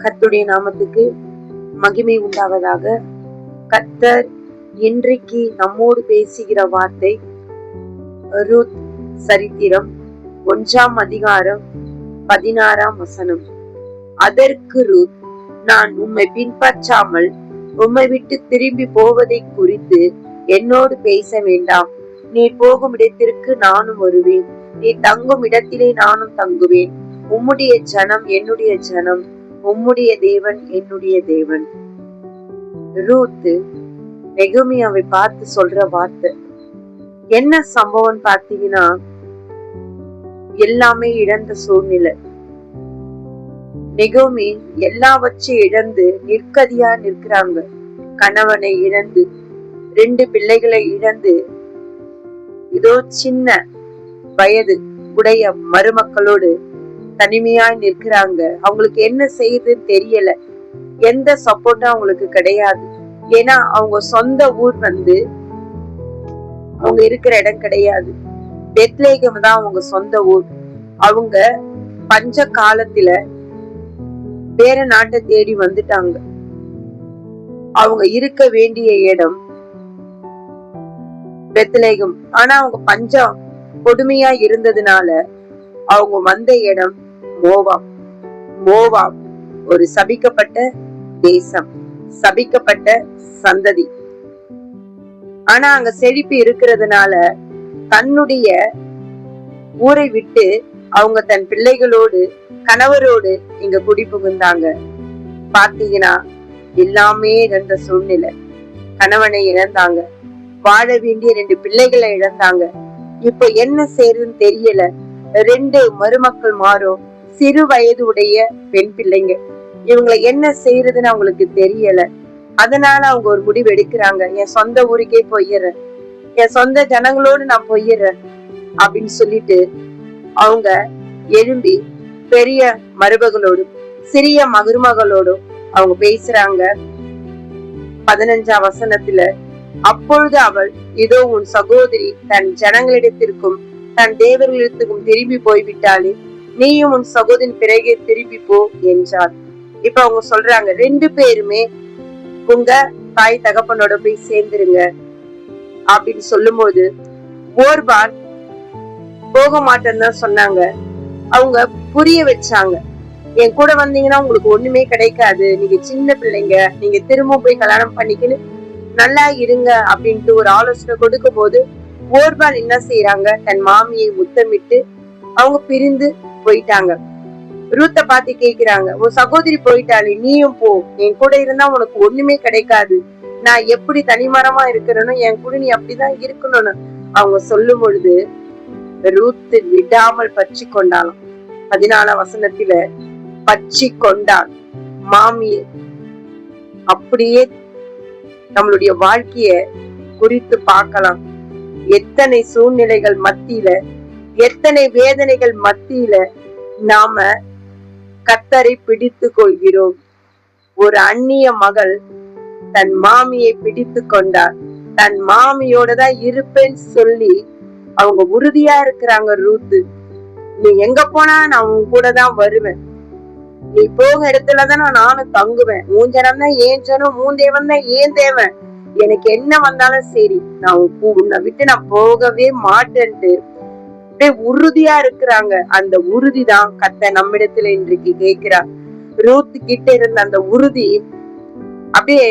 கர்த்தருடைய நாமத்துக்கு மகிமை உண்டாவதாக. கர்த்தர் இன்றைக்கு நம்மோடு பேசுகிற வார்த்தை ரூத் சரித்திரம் 1ஆம் அதிகாரம் 16ஆம் வசனம். அதற்கு ரூத், நான் உம்மை பின்பற்றாமல் உம்மை விட்டு திரும்பி போவதை குறித்து என்னோடு பேச வேண்டாம். நீ போகும் இடத்திற்கு நானும் வருவேன், நீ தங்கும் இடத்திலே நானும் தங்குவேன். உம்முடைய ஜனம் என்னுடைய ஜனம், உம்முடைய தேவன் என்னுடைய தேவன். ரூத் நெகோமியாவை பார்த்து சொல்ற வார்த்தை என்ன சம்பவம் பார்த்தீங்கன்னா, எல்லாமே இழந்த சூழ்நிலை. நெகோமி எல்லாவற்றையும் இழந்து நிற்கதியா நிற்கிறாங்க. கணவனை இழந்து, 2 பிள்ளைகளை இழந்து, இதோ சின்ன வயது உடைய மருமக்களோடு தனிமையாய் நிற்கிறாங்க. அவங்களுக்கு என்ன செய்யுதுன்னு தெரியல. எந்த சப்போர்ட்டும் அவங்களுக்கு கிடையாது. ஏன்னா அவங்க சொந்த ஊர் அவங்க இருக்கிற இடம் கிடையாது. பெத்லேகம் தான் அவங்க சொந்த ஊர். அவங்க பஞ்ச காலத்துல வேற நாட்டை தேடி வந்துட்டாங்க. அவங்க இருக்க வேண்டிய இடம் பெத்லேகம். ஆனா அவங்க பஞ்சம் கொடுமையா இருந்ததுனால அவங்க வந்த இடம் மோவாப். மோவாப் ஒரு சபிக்கப்பட்ட தேசம், சபிக்கப்பட்ட சந்ததி. ஆனா அங்க செழிப்பு இருக்கிறதுனால தன்னுடைய ஊரை விட்டு அவங்க தன் பிள்ளைகளோடு கணவரோடு இங்க குடி புகுந்தாங்க. பாத்தீங்கன்னா எல்லாமே இழந்த சூழ்நிலை. கணவனை இழந்தாங்க, வாழ வேண்டிய 2 பிள்ளைகளை இழந்தாங்க. இப்ப என்ன செய்யறதுன்னு தெரியல. 2 மருமக்கள் மாறும், சிறு வயது உடைய பெண் பிள்ளைங்க. இவங்களை என்ன செய்யறதுன்னு அவங்களுக்கு தெரியல. அதனால அவங்க ஒரு முடிவு எடுக்கிறாங்க, என் சொந்த ஊருக்கே போயிடுறேன், என் சொந்த ஜனங்களோடு நான் போயிடுறேன் அப்படின்னு சொல்லிட்டு அவங்க எழும்பி பெரிய மருமகளோடும் சிறிய மருமகளோடும் அவங்க பேசுறாங்க. 15ஆம் வசனத்துல, அப்பொழுது அவள், இதோ உன் சகோதரி தன் ஜனங்களிடத்திற்கும் தன் தேவர்களிடத்துக்கும் திரும்பி போய்விட்டாளே, நீயும் உன் சகோதரின் பிறகே திரும்பி போ என்றார். இப்ப அவங்க சொல்றாங்க, 2 பேருமே உங்க தாய் தகப்பனோட போய் சேர்ந்துருங்க அப்படின்னு சொல்லும்போது ஓர்பால் போக மாட்டேன்னு தான் சொன்னாங்க. அவங்க புரிய வச்சாங்க, என் கூட வந்தீங்கன்னா உங்களுக்கு ஒண்ணுமே கிடைக்காது, நீங்க சின்ன பிள்ளைங்க, நீங்க திரும்ப போய் கல்யாணம் பண்ணிக்கின்னு நல்லா இருங்க அப்படின்ட்டு ஒரு ஆலோசனை கொடுக்கும் போது ஓர்பால் என்ன செய்யறாங்க, தன் மாமியை முத்தமிட்டு அவங்க பிரிந்து போயிட்டாங்க. ரூத்த பார்த்து கேக்குறாங்க, உன் சகோதரி போயிட்டாலே, நீயும் போ, என் கூட இருந்தா உனக்கு ஒண்ணுமே கிடைக்காது, நான் எப்படி தனிமரமா இருக்கிறேனோ என் கூட நீ அப்படிதான் இருக்கணும்னு அவங்க சொல்லும் பொழுது ரூத் விடாமல் பற்றி கொண்டாலும். 14ஆம் வசனத்துல, பற்றி கொண்டாள் மாமியை. அப்படியே நம்மளுடைய வாழ்க்கைய குறித்து பார்க்கலாம். எத்தனை சூழ்நிலைகள் மத்தியில, எத்தனை வேதனைகள் மத்தியில நாம கர்த்தரை பிடித்து கொள்கிறோம். ஒரு அந்நிய மகள் தன் மாமியை பிடித்து கொண்டார். தன் மாமியோட தான் இருப்பேன்னு சொல்லி அவங்க உறுதியா இருக்கிறாங்க. ரூத்து, நீ எங்க போனா நான் உன் கூட தான் வருவேன், நீ போக இடத்துலதான் நானும் தங்குவேன், உன் ஜனம் தான் ஏன் ஜனம், உன் தேவன் தான் ஏன் தேவன், எனக்கு என்ன வந்தாலும் சரி, நான் உன்னை விட்டு நான் போகவே மாட்டேன்ட்டு அப்படியே உறுதியா இருக்கிறாங்க. அந்த உறுதிதான் கர்த்தர் நம்மிடத்துல இன்றைக்கு கேட்கிறார். ரூத் கிட்ட இருந்த அந்த உறுதி அப்படியே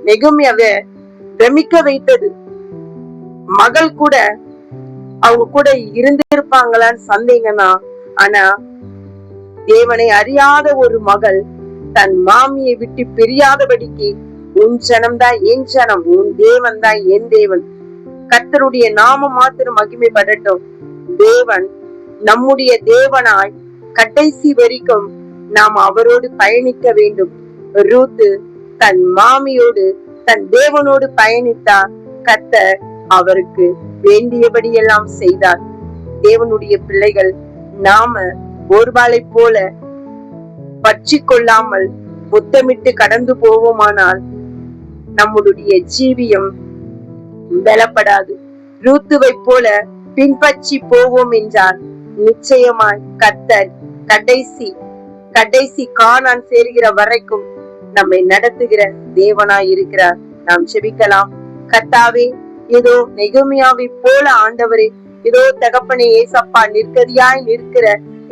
நெகோமியாவை பிரமிக்க வைத்தது. மகள் கூட அவங்க கூட இருந்திருப்பாங்களான்னு சந்தேகம்தான். ஆனா தேவனை அறியாத ஒரு மகள் தன் மாமியை விட்டு பிரியாதபடிக்கு, உன் ஜனம் தான் என் ஜனம், உன் தேவன் தான் என் தேவன். கர்த்தருடைய நாமம் மாத்திரம் மகிமைப்படட்டும். தேவன் நம்முடைய தேவனாய் கடைசி வரைக்கும் நாம் அவரோடு பயணிக்க வேண்டும். ரூத் தன் மாமியோடு தன் தேவனோடு பயணித்தார். கர்த்தர் அவருக்கு வேண்டியபடி எல்லாம் செய்தார். தேவனுடைய பிள்ளைகள் நாம ஓர்பாலை போல பற்றி கொள்ளாமல் முத்தமிட்டு கடந்து போவோமானால் நம்முடைய ஜீவியம் பலப்படாது. ரூத்துவை போல பின்பற்றி போவோம் என்றால் நிச்சயமாய் கர்த்தர் கடைசி கடைசி கானான் சேர்கிற வரைக்கும் நம்மை நடத்துகிற தேவனாய் இருக்கிறார். நாம் செபிக்கலாம். கர்த்தாவே, ஏதோ நெகேமியாவை போல ஆண்டவரே, இதோ தகப்பனே ஏசப்பா நிற்கதியாய் நிற்கிற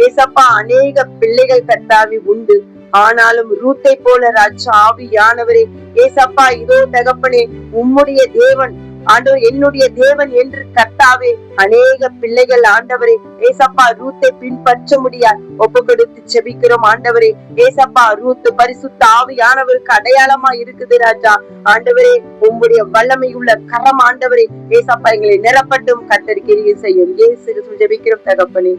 ஏசப்பா அநேக பிள்ளைகள் கர்த்தாவே உண்டு. ஆனாலும் ரூத்தை போல ராஜா ஆவியானவரே ஏசப்பா, இதோ தகப்பனே உம்முடைய தேவன் ஆண்டவர் என்னுடைய தேவன் என்று கர்த்தாவே அநேக பிள்ளைகள் ஆண்டவரே ஏசப்பா ரூத்தை பின்பற்ற முடியாது ஒப்பு கொடுத்து செபிக்கிறோம். ஆண்டவரே ஏசப்பா ரூத்து பரிசுத்த ஆவியானவருக்கு அடையாளமா இருக்குது ராஜா. ஆண்டவரே உம்முடைய வல்லமை உள்ள கரம் ஆண்டவரே ஏசப்பா எங்களை நிரப்பட்டும். கர்த்தர் கிரியை செய்யும். இயேசு ஜெபிக்கிறோம் தகப்பனே.